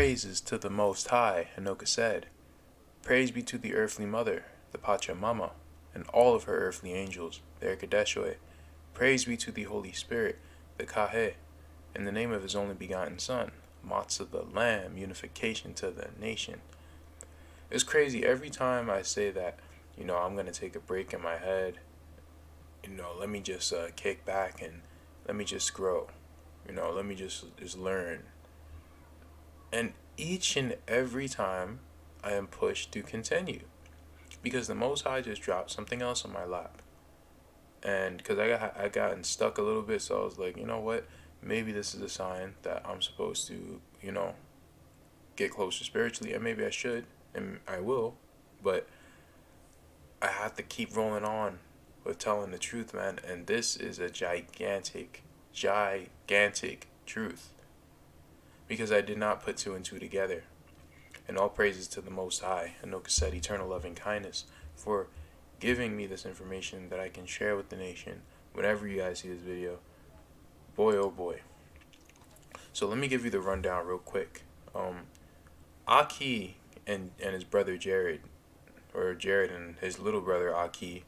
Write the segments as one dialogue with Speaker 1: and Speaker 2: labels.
Speaker 1: praises to the Most High, Anoka said. Praise be to the earthly mother, the Pachamama, and all of her earthly angels, the Erkadeshoe. Praise be to the Holy Spirit, the Kahe, in the name of his only begotten Son, Motsah the Lamb, unification to the nation. It's crazy, every time I say that, I'm going to take a break in my head, let me just kick back and let me just grow, let me just learn. And each and every time I am pushed to continue, because the Most High just dropped something else on my lap. And because I gotten stuck a little bit, so I was like, you know what? Maybe this is a sign that I'm supposed to, get closer spiritually, and maybe I should, and I will, but I have to keep rolling on with telling the truth, man. And this is a gigantic truth, because I did not put two and two together. And all praises to the Most High, Anoka said, eternal loving kindness, for giving me this information that I can share with the nation whenever you guys see this video. Boy, oh boy. So let me give you the rundown real quick. Aki and his brother Jared, or Jared and his little brother Aki,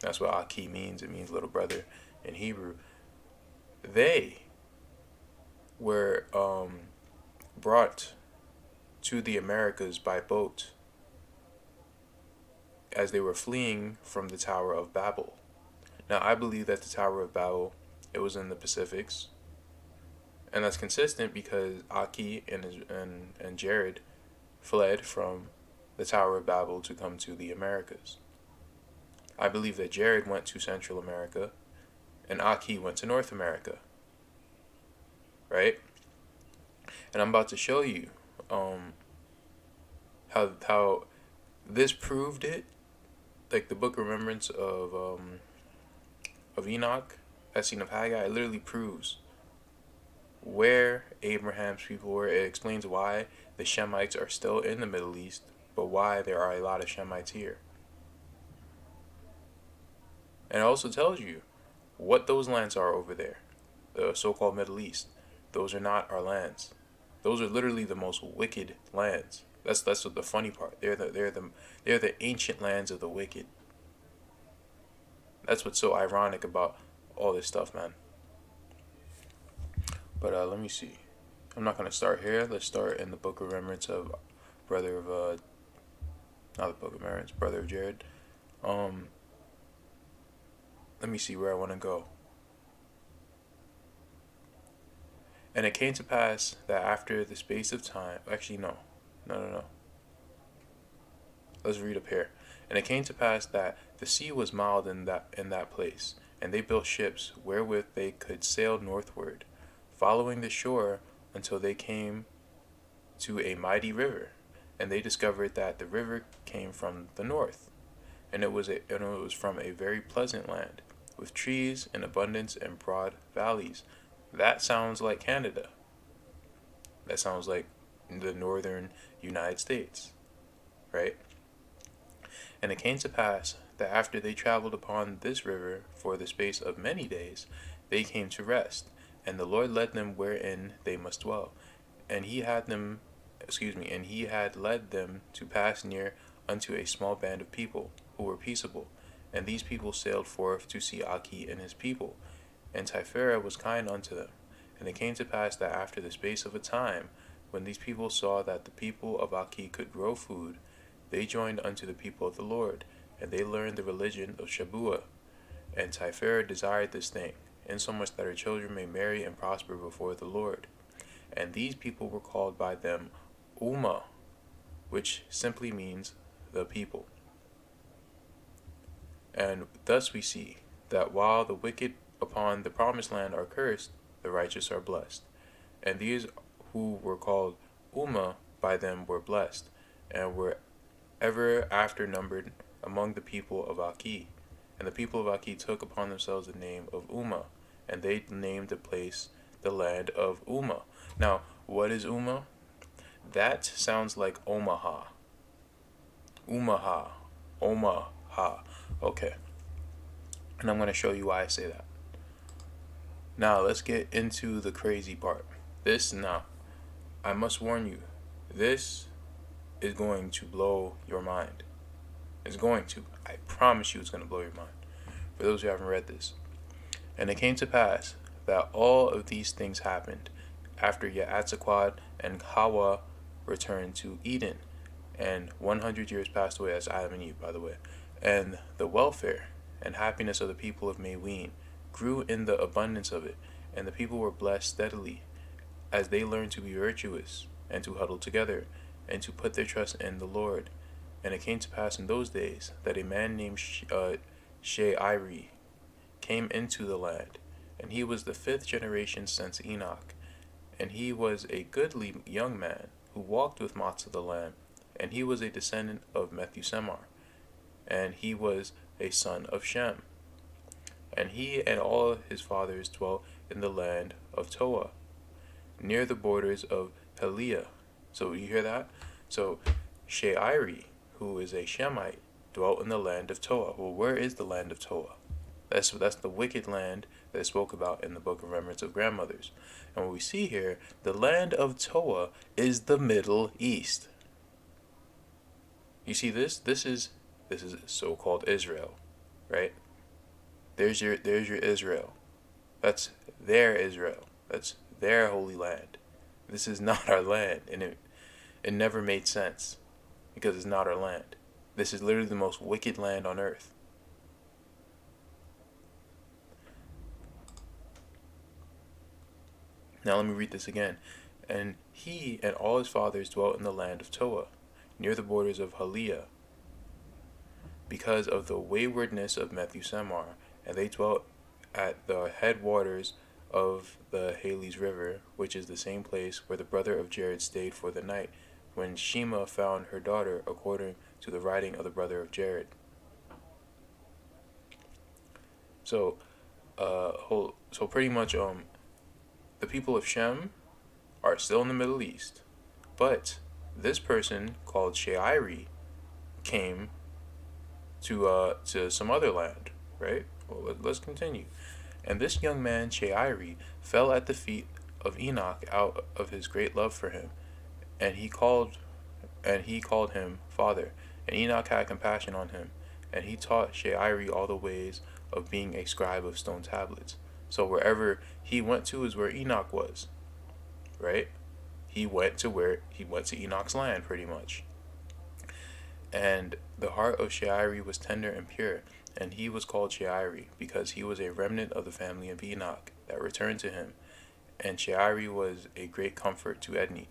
Speaker 1: that's what Aki means. It means little brother in Hebrew. They were brought to the Americas by boat as they were fleeing from the Tower of Babel. Now, I believe that the Tower of Babel, it was in the Pacifics, and that's consistent because Aki and Jared fled from the Tower of Babel to come to the Americas. I believe that Jared went to Central America and Aki went to North America, right? And I'm about to show you how this proved it. Like the book of Remembrance of Enoch, that scene of Haggai, it literally proves where Abraham's people were. It explains why the Shemites are still in the Middle East, but why there are a lot of Shemites here. And it also tells you what those lands are over there, the so-called Middle East. Those are not our lands. Those are literally the most wicked lands. That's what the funny part. They're the ancient lands of the wicked. That's what's so ironic about all this stuff, man. But let me see. I'm not gonna start here. Let's start in the Book of Remembrance of brother of not the Book of Remembrance, brother of Jared. Let me see where I want to go. And it came to pass that after the space of time, actually no. Let's read up here. And it came to pass that the sea was mild in that place, and they built ships wherewith they could sail northward, following the shore until they came to a mighty river, and they discovered that the river came from the north, and it was from a very pleasant land, with trees in abundance and broad valleys. That sounds like Canada. That sounds like the northern United States, right? And it came to pass that after they traveled upon this river for the space of many days, they came to rest, and the Lord led them wherein they must dwell. And he had led them to pass near unto a small band of people, who were peaceable. And these people sailed forth to see Aki and his people, and Typhera was kind unto them. And it came to pass that after the space of a time, when these people saw that the people of Aki could grow food, they joined unto the people of the Lord, and they learned the religion of Shabuah. And Typhera desired this thing, insomuch that her children may marry and prosper before the Lord. And these people were called by them Ummah, which simply means the people. And thus we see that while the wicked upon the promised land are cursed, the righteous are blessed. And these who were called Ummah by them were blessed, and were ever after numbered among the people of Aki. And the people of Aki took upon themselves the name of Ummah, and they named the place the land of Ummah. Now, what is Ummah? That sounds like Omaha. Omaha. Okay. And I'm going to show you why I say that. Now, let's get into the crazy part. I must warn you, This is going to blow your mind. It's going to. I promise you it's going to blow your mind. For those who haven't read this. And it came to pass that all of these things happened after Yaatzakad and Hawa returned to Eden. And 100 years passed away, as Adam and Eve, by the way. And the welfare and happiness of the people of Mayween grew in the abundance of it, and the people were blessed steadily, as they learned to be virtuous, and to huddle together, and to put their trust in the Lord. And it came to pass in those days that a man named She'iri came into the land, and he was the fifth generation since Enoch. And he was a goodly young man, who walked with Motsah the lamb, and he was a descendant of Methuselah, and he was a son of Shem. And he and all his fathers dwelt in the land of Toa, near the borders of Helia. So you hear that? So She'iri, who is a Shemite, dwelt in the land of Toa. Well, where is the land of Toa? That's the wicked land that is spoke about in the book of Remembrance of Grandmothers. And what we see here, the land of Toa is the Middle East. You see this? This is so-called Israel, right? There's your Israel. That's their Israel. That's their holy land. This is not our land, and it never made sense because it's not our land. This is literally the most wicked land on earth. Now let me read this again. And he and all his fathers dwelt in the land of Toa, near the borders of Helia, because of the waywardness of Methuselah, and they dwelt at the headwaters of the Hales River, which is the same place where the brother of Jared stayed for the night, when Shema found her daughter, according to the writing of the brother of Jared. So, pretty much, the people of Shem are still in the Middle East, but this person called She'iri came to some other land, right? Well, let's continue. And this young man She'iri fell at the feet of Enoch out of his great love for him, and he called him father. And Enoch had compassion on him, and he taught She'iri all the ways of being a scribe of stone tablets. So wherever he went to is where Enoch was, right? He went to Enoch's land, pretty much. And the heart of She'iri was tender and pure, and he was called She'iri, because he was a remnant of the family of Enoch that returned to him. And She'iri was a great comfort to Edney.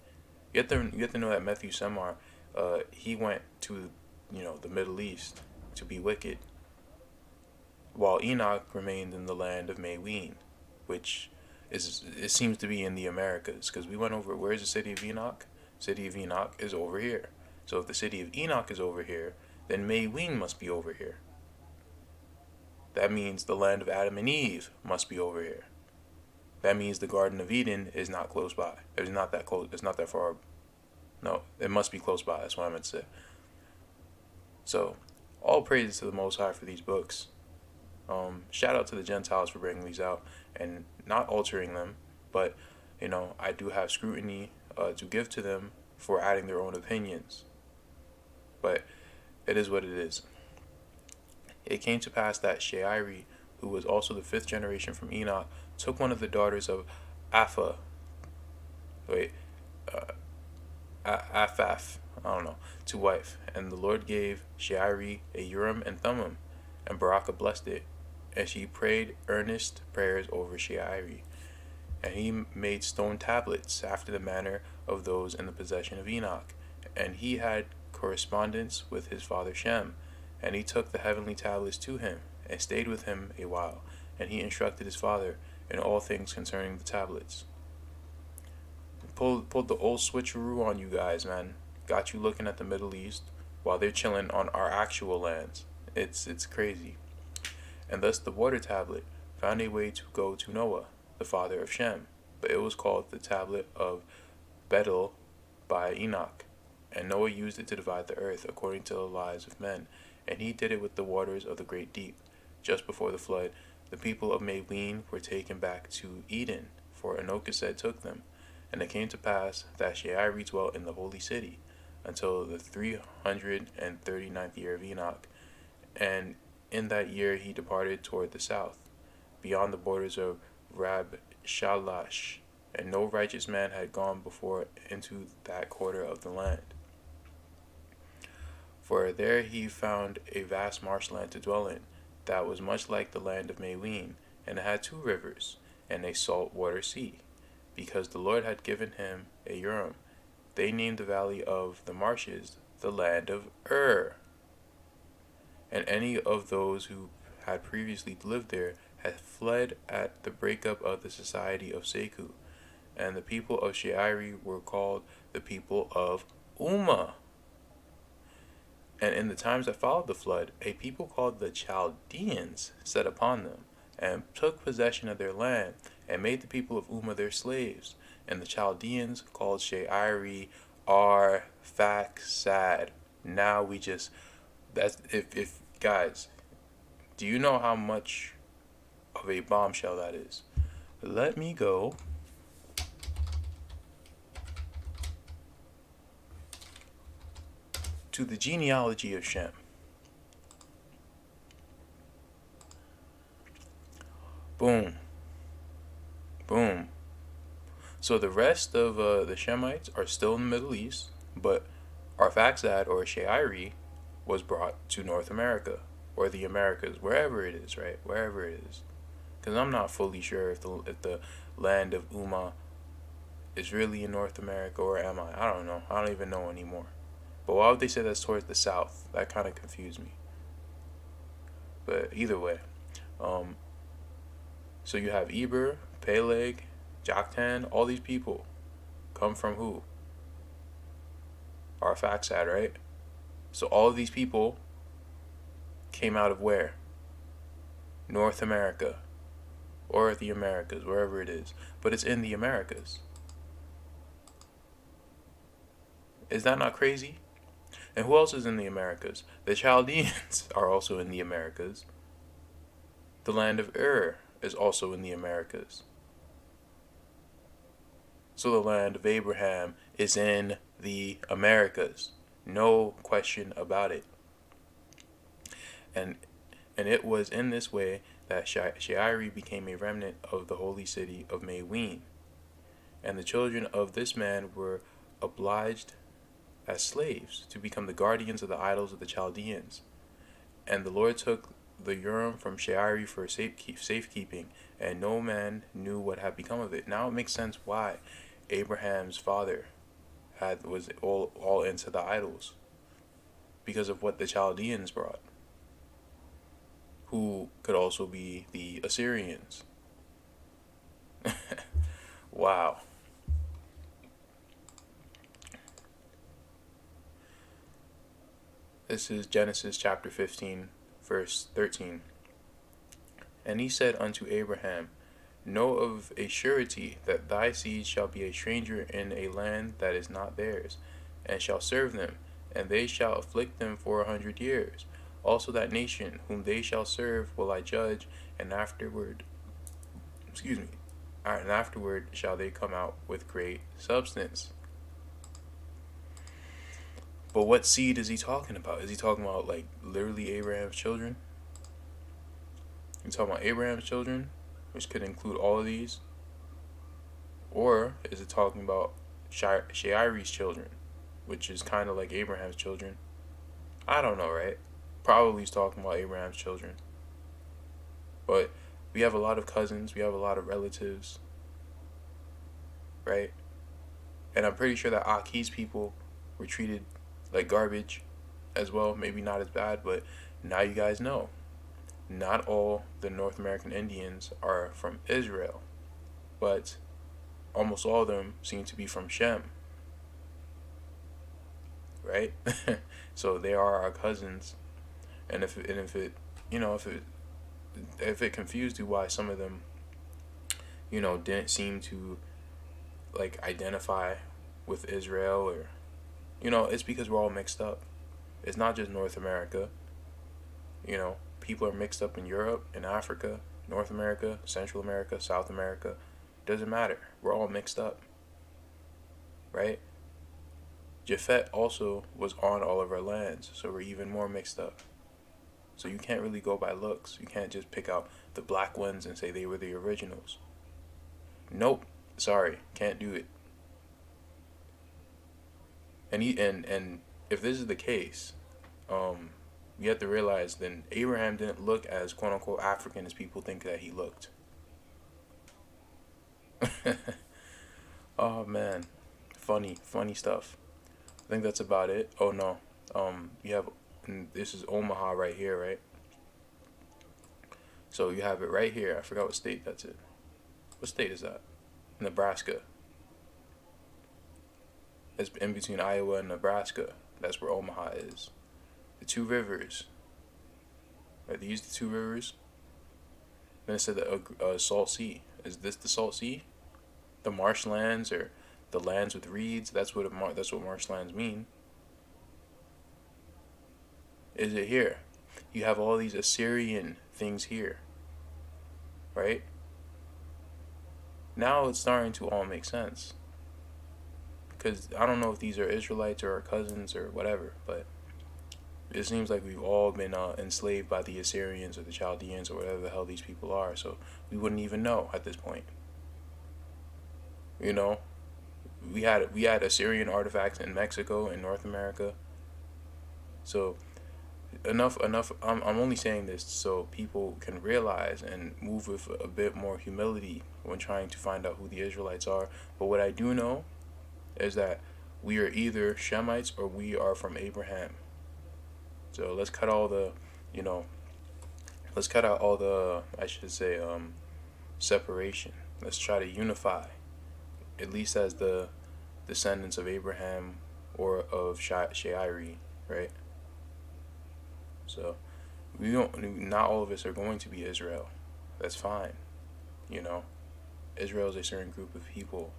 Speaker 1: You have to know that Methuselah, he went to, the Middle East to be wicked, while Enoch remained in the land of Mayween, which it seems to be in the Americas, because we went over. Where's the city of Enoch? City of Enoch is over here. So if the city of Enoch is over here, then Mayween must be over here. That means the land of Adam and Eve must be over here. That means the Garden of Eden is not close by. It's not that close. It's not that far. No, it must be close by. That's what I meant to say. So, all praises to the Most High for these books. Shout out to the Gentiles for bringing these out and not altering them, but I do have scrutiny to give to them for adding their own opinions. But it is what it is. It came to pass that She'iri, who was also the fifth generation from Enoch, took one of the daughters of Afaf, to wife. And the Lord gave She'iri a Urim and Thummim, and Baraka blessed it. And she prayed earnest prayers over She'iri. And he made stone tablets after the manner of those in the possession of Enoch. And he had correspondence with his father Shem. And he took the heavenly tablets to him, and stayed with him a while. And he instructed his father in all things concerning the tablets. Pulled the old switcheroo on you guys, man. Got you looking at the Middle East while they're chilling on our actual lands. It's crazy. And thus the water tablet found a way to go to Noah, the father of Shem, but it was called the tablet of Bethel by Enoch. And Noah used it to divide the earth according to the lives of men, and he did it with the waters of the great deep. Just before the flood, the people of Mayween were taken back to Eden, for Anokased took them. And it came to pass that Shairi dwelt in the holy city until the 339th year of Enoch. And in that year he departed toward the south, beyond the borders of Rabshalash, and no righteous man had gone before into that quarter of the land. For there he found a vast marshland to dwell in, that was much like the land of Mayween, and it had 2 rivers, and a salt water sea, because the Lord had given him a Urim. They named the valley of the marshes the land of And any of those who had previously lived there had fled at the breakup of the society of Seku, and the people of Shairi were called the people of Ummah. And in the times that followed the flood, a people called the Chaldeans set upon them, and took possession of their land, and made the people of Ummah their slaves. And the Chaldeans called Shairi Arphaxad. Now we just, that's, if guys, do you know how much of a bombshell that is? Let me go to the genealogy of Shem. Boom. Boom. So the rest of the Shemites are still in the Middle East, but Arphaxad or Shairi was brought to North America, or the Americas, wherever it is, right? Wherever it is. Because I'm not fully sure if the land of Ummah is really in North America, or am I? I don't know. I don't even know anymore. But why would they say that's towards the south? That kind of confused me. But either way, so you have Eber, Peleg, Joktan, all these people come from who? Arphaxad, right? So all of these people came out of where? North America, or the Americas, wherever it is. But it's in the Americas. Is that not crazy? And who else is in the Americas? The Chaldeans are also in the Americas. The land of is also in the Americas. So the land of Abraham is in the Americas. No question about it. And it was in this way that Shairi became a remnant of the holy city of Mayween. And the children of this man were obliged as slaves to become the guardians of the idols of the Chaldeans. And the Lord took the Urim from Shairi for safekeeping, and no man knew what had become of it. Now it makes sense why Abraham's father was all into the idols, because of what the Chaldeans brought, who could also be the Assyrians. Wow. This is Genesis chapter 15, verse 13. And he said unto Abraham, Know of a surety that thy seed shall be a stranger in a land that is not theirs, and shall serve them, and they shall afflict them for 100 years. Also that nation whom they shall serve will I judge, and afterward shall they come out with great substance. But what seed is he talking about? Is he talking about like literally Abraham's children? He's talking about Abraham's children, which could include all of these? Or is it talking about Shairi's children, which is kind of like Abraham's children? I don't know, right? Probably he's talking about Abraham's children. But we have a lot of cousins, we have a lot of relatives, right? And I'm pretty sure that Aki's people were treated like garbage as well. Maybe not as bad, but now you guys know. Not all the North American Indians are from Israel, but almost all of them seem to be from Shem, right? So they are our cousins. And if it confused you why some of them, didn't seem to like identify with Israel, or it's because we're all mixed up. It's not just North America. People are mixed up in Europe, in Africa, North America, Central America, South America. Doesn't matter. We're all mixed up. right? Japhet also was on all of our lands, so we're even more mixed up. So you can't really go by looks. You can't just pick out the black ones and say they were the originals. Nope. Sorry, can't do it. And if this is the case, you have to realize then Abraham didn't look as quote unquote African as people think that he looked. Oh man, funny stuff. I think that's about it. Oh no, you have this is Omaha right here, right? So you have it right here. I forgot what state that's in. What state is that? Nebraska. It's in between Iowa and Nebraska. That's where Omaha is. The two rivers. Are these the two rivers? Then it said the Salt Sea. Is this the Salt Sea? The marshlands or the lands with reeds? That's what marshlands mean. Is it here? You have all these Assyrian things here, right? Now it's starting to all make sense. Because I don't know if these are Israelites or our cousins or whatever, but it seems like we've all been enslaved by the Assyrians or the Chaldeans or whatever the hell these people are. So we wouldn't even know at this point. You know, we had Assyrian artifacts in Mexico and North America. So enough. I'm only saying this so people can realize and move with a bit more humility when trying to find out who the Israelites are. But what I do know is that we are either Shemites or we are from Abraham. So let's cut all the, you know, let's cut out all the, I should say, separation. Let's try to unify, at least as the descendants of Abraham or of Shairi, right? So we don't. Not all of us are going to be Israel. That's fine. You know, Israel is a certain group of people,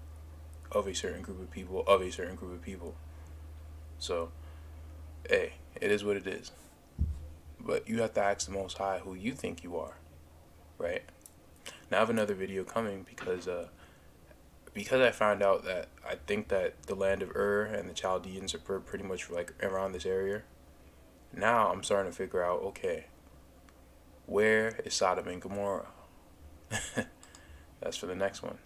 Speaker 1: of a certain group of people, of a certain group of people. So, hey, it is what it is. But you have to ask the Most High who you think you are, right? Now I have another video coming because I found out that I think that the land of Ur and the Chaldeans are pretty much like around this area. Now I'm starting to figure out, okay, where is Sodom and Gomorrah? That's for the next one.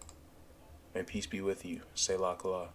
Speaker 1: May peace be with you. Selah Kalah.